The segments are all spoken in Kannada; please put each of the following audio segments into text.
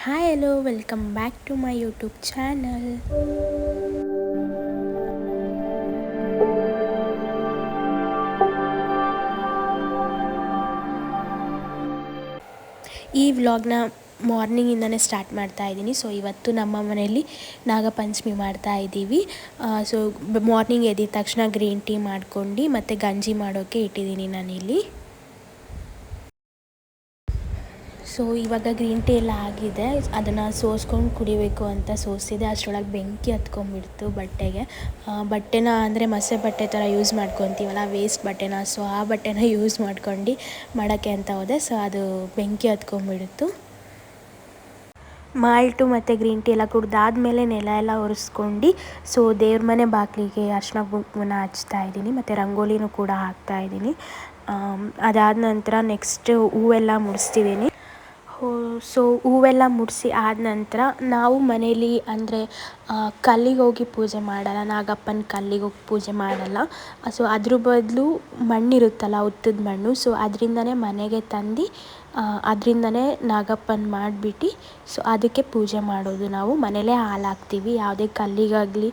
Hi, hello, welcome back to my YouTube channel. ಈ ವ್ಲಾಗ್ನ ಮಾರ್ನಿಂಗಿಂದನೇ ಸ್ಟಾರ್ಟ್ ಮಾಡ್ತಾ ಇದ್ದೀನಿ. ಸೊ ಇವತ್ತು ನಮ್ಮ ಮನೆಯಲ್ಲಿ ನಾಗಪಂಚಮಿ ಮಾಡ್ತಾ ಇದ್ದೀವಿ. ಸೊ ಮಾರ್ನಿಂಗ್ ಎದ್ದಿದ ತಕ್ಷಣ ಗ್ರೀನ್ ಟೀ ಮಾಡ್ಕೊಂಡು ಮತ್ತು ಗಂಜಿ ಮಾಡೋಕ್ಕೆ ಇಟ್ಟಿದ್ದೀನಿ ನಾನಿಲ್ಲಿ. ಸೊ ಇವಾಗ ಗ್ರೀನ್ ಟೀ ಎಲ್ಲ ಆಗಿದೆ, ಅದನ್ನು ಸೋಸ್ಕೊಂಡು ಕುಡಿಬೇಕು ಅಂತ ಸೋಸಿದೆ. ಅಷ್ಟರೊಳಗೆ ಬೆಂಕಿ ಹತ್ಕೊಂಡ್ಬಿಡ್ತು ಬಟ್ಟೆನ ಅಂದರೆ ಮಸೆ ಬಟ್ಟೆ ಥರ ಯೂಸ್ ಮಾಡ್ಕೊತೀವಲ್ಲ, ವೇಸ್ಟ್ ಬಟ್ಟೆನ. ಸೊ ಆ ಬಟ್ಟೆನ ಯೂಸ್ ಮಾಡ್ಕೊಂಡು ಮಾಡೋಕ್ಕೆ ಅಂತ ಹೋದೆ. ಸೊ ಅದು ಬೆಂಕಿ ಹತ್ಕೊಂಡ್ಬಿಡ್ತು. ಮಾಲ್ಟು ಮತ್ತು ಗ್ರೀನ್ ಟೀ ಎಲ್ಲ ಕುಡ್ದಾದ್ಮೇಲೆ ನೆಲ ಎಲ್ಲ ಒರೆಸ್ಕೊಂಡು ಸೊ ದೇವ್ರ ಮನೆ ಬಾಗಿಲಿಗೆ ಅರ್ಶಿನ ಕುಂಕುಮನ ಹಚ್ತಾ ಇದ್ದೀನಿ ಮತ್ತು ರಂಗೋಲಿನೂ ಕೂಡ ಹಾಕ್ತಾಯಿದ್ದೀನಿ. ಅದಾದ ನಂತರ ನೆಕ್ಸ್ಟ್ ಹೂವೆಲ್ಲ ಮುಡಿಸ್ತಿದ್ದೀನಿ. ಸೊ ಹೂವೆಲ್ಲ ಮುಡಿಸಿ ಆದ ನಂತರ ನಾವು ಮನೇಲಿ ಅಂದರೆ ಕಲ್ಲಿಗೆ ಹೋಗಿ ಪೂಜೆ ಮಾಡಲ್ಲ, ನಾಗಪ್ಪನ ಕಲ್ಲಿಗೆ ಹೋಗಿ ಪೂಜೆ ಮಾಡಲ್ಲ. ಸೊ ಅದ್ರ ಬದಲು ಮಣ್ಣಿರುತ್ತಲ್ಲ, ಹುತ್ತದ ಮಣ್ಣು, ಸೊ ಅದರಿಂದನೇ ಮನೆಗೆ ತಂದು ಅದರಿಂದನೇ ನಾಗಪ್ಪನ ಮಾಡಿಬಿಟ್ಟು ಸೊ ಅದಕ್ಕೆ ಪೂಜೆ ಮಾಡೋದು. ನಾವು ಮನೇಲೇ ಹಾಲು ಹಾಕ್ತೀವಿ, ಯಾವುದೇ ಕಲ್ಲಿಗಾಗಲಿ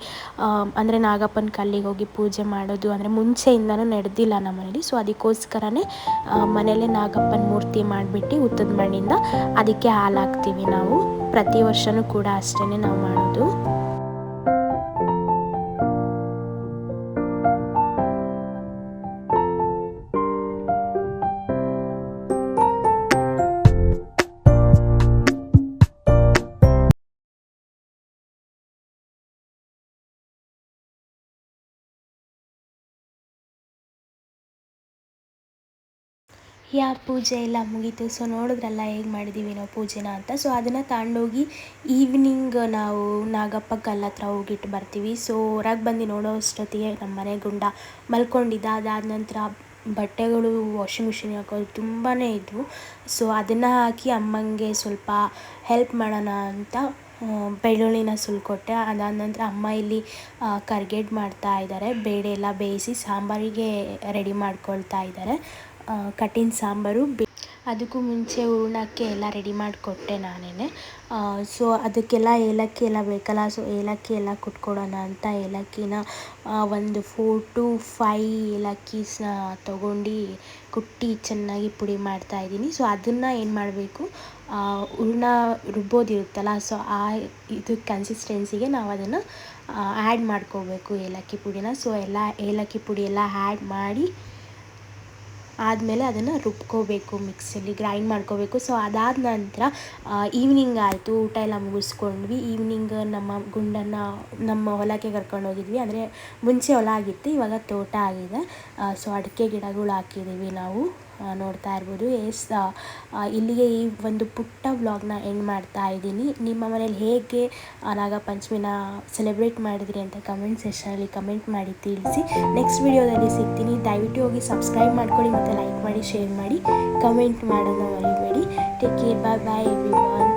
ಅಂದರೆ ನಾಗಪ್ಪನ ಕಲ್ಲಿಗೆ ಹೋಗಿ ಪೂಜೆ ಮಾಡೋದು ಅಂದರೆ ಮುಂಚೆಯಿಂದನೂ ನಡೆದಿಲ್ಲ ನಮ್ಮ ಮನೇಲಿ. ಸೊ ಅದಕ್ಕೋಸ್ಕರನೇ ಮನೇಲೇ ನಾಗಪ್ಪನ ಮೂರ್ತಿ ಮಾಡಿಬಿಟ್ಟು ಹುತ್ತದ ಮಣ್ಣಿಂದ ಅದಕ್ಕೆ ಹಾಲು ಹಾಕ್ತೀವಿ ನಾವು. ಪ್ರತಿ ವರ್ಷವೂ ಕೂಡ ಅಷ್ಟೇ ನಾವು ಮಾಡೋದು. ಪೂಜೆ ಎಲ್ಲ ಮುಗೀತು. ಸೊ ನೋಡಿದ್ರಲ್ಲ ಹೇಗೆ ಮಾಡಿದ್ದೀವಿ ನಾವು ಪೂಜೆನ ಅಂತ. ಸೊ ಅದನ್ನು ತಗೊಂಡೋಗಿ ಈವ್ನಿಂಗ್ ನಾವು ನಾಗಪ್ಪ ಕಲ್ಲ ಹತ್ರ ಹೋಗಿಟ್ಟು ಬರ್ತೀವಿ. ಸೊ ಹೊರಗೆ ಬಂದು ನೋಡೋ ಅಷ್ಟೊತ್ತಿಗೆ ನಮ್ಮ ಮನೆ ಗುಂಡ ಮಲ್ಕೊಂಡಿದ್ದ. ಅದಾದ ನಂತರ ಬಟ್ಟೆಗಳು ವಾಷಿಂಗ್ ಮಿಷಿನ್ಗೆ ಹಾಕೋದು ತುಂಬಾ ಇದ್ವು. ಸೊ ಅದನ್ನು ಹಾಕಿ ಅಮ್ಮಂಗೆ ಸ್ವಲ್ಪ ಹೆಲ್ಪ್ ಮಾಡೋಣ ಅಂತ ಬೆಳ್ಳುಳ್ಳಿನ ಸುಲ್ಕೊಟ್ಟೆ. ಅದಾದ ನಂತರ ಅಮ್ಮ ಇಲ್ಲಿ ಕರ್ಗೆಡ್ ಮಾಡ್ತಾ ಇದ್ದಾರೆ. ಬೇಳೆ ಎಲ್ಲ ಬೇಯಿಸಿ ಸಾಂಬಾರಿಗೆ ರೆಡಿ ಮಾಡ್ಕೊಳ್ತಾ ಇದ್ದಾರೆ. ಕಟ್ಟಿನ ಸಾಂಬಾರು. ಅದಕ್ಕೂ ಮುಂಚೆ ಹೂರ್ಣಕ್ಕೆ ಎಲ್ಲ ರೆಡಿ ಮಾಡಿಕೊಟ್ಟೆ ನಾನೇ. ಸೊ ಅದಕ್ಕೆಲ್ಲ ಏಲಕ್ಕಿ ಎಲ್ಲ ಬೇಕಲ್ಲ, ಸೊ ಏಲಕ್ಕಿ ಎಲ್ಲ ಕುಟ್ಕೊಡೋಣ ಅಂತ ಏಲಕ್ಕಿನ ಒಂದು 4 to 5 ಏಲಕ್ಕಿನ ತೊಗೊಂಡು ಕುಟ್ಟಿ ಚೆನ್ನಾಗಿ ಪುಡಿ ಮಾಡ್ತಾಯಿದ್ದೀನಿ. ಸೊ ಅದನ್ನು ಏನು ಮಾಡಬೇಕು, ಹೂರ್ಣ ರುಬ್ಬೋದಿರುತ್ತಲ್ಲ, ಸೊ ಆ ಇದು ಕನ್ಸಿಸ್ಟೆನ್ಸಿಗೆ ನಾವು ಅದನ್ನು ಆ್ಯಡ್ ಮಾಡ್ಕೋಬೇಕು ಏಲಕ್ಕಿ ಪುಡಿನ. ಸೊ ಎಲ್ಲ ಏಲಕ್ಕಿ ಪುಡಿ ಎಲ್ಲ ಆ್ಯಡ್ ಮಾಡಿ ಆದಮೇಲೆ ಅದನ್ನು ರುಬ್ಕೋಬೇಕು, ಮಿಕ್ಸಿಯಲ್ಲಿ ಗ್ರೈಂಡ್ ಮಾಡ್ಕೋಬೇಕು. ಸೊ ಅದಾದ ನಂತರ ಈವ್ನಿಂಗ್ ಆಯಿತು, ಊಟ ಎಲ್ಲ ಮುಗಿಸ್ಕೊಂಡ್ವಿ. ಈವ್ನಿಂಗ್ ನಮ್ಮ ಗುಂಡನ್ನು ನಮ್ಮ ಹೊಲಕ್ಕೆ ಕರ್ಕೊಂಡು ಹೋಗಿದ್ವಿ. ಅಂದರೆ ಮುಂಚೆ ಹೊಲ ಆಗಿತ್ತು, ಇವಾಗ ತೋಟ ಆಗಿದೆ. ಸೊ ಅಡಿಕೆ ಗಿಡಗಳು ಹಾಕಿದ್ದೀವಿ ನಾವು, ನೋಡ್ತಾ ಇರ್ಬೋದು. ಇಲ್ಲಿಗೆ ಈ ಒಂದು ಪುಟ್ಟ ವ್ಲಾಗ್ನ ಎಂಡ್ ಮಾಡ್ತಾ ಇದ್ದೀನಿ. ನಿಮ್ಮ ಮನೇಲಿ ಹೇಗೆ ನಾಗಪಂಚಮಿನ ಸೆಲೆಬ್ರೇಟ್ ಮಾಡಿದ್ರಿ ಅಂತ ಕಮೆಂಟ್ ಸೆಕ್ಷನಲ್ಲಿ ಕಮೆಂಟ್ ಮಾಡಿ ತಿಳಿಸಿ. ನೆಕ್ಸ್ಟ್ ವಿಡಿಯೋದಲ್ಲಿ ಸಿಗ್ತೀನಿ. ದಯವಿಟ್ಟು ಹೋಗಿ ಸಬ್ಸ್ಕ್ರೈಬ್ ಮಾಡ್ಕೊಳ್ಳಿ ಮತ್ತು ಲೈಕ್ ಮಾಡಿ, ಶೇರ್ ಮಾಡಿ, ಕಮೆಂಟ್ ಮಾಡೋದನ್ನ ಮರಿಬೇಡಿ. ಟೇಕ್ ಕೇರ್, ಬಾಯ್ ಬಾಯ್ ಎವ್ರಿವನ್.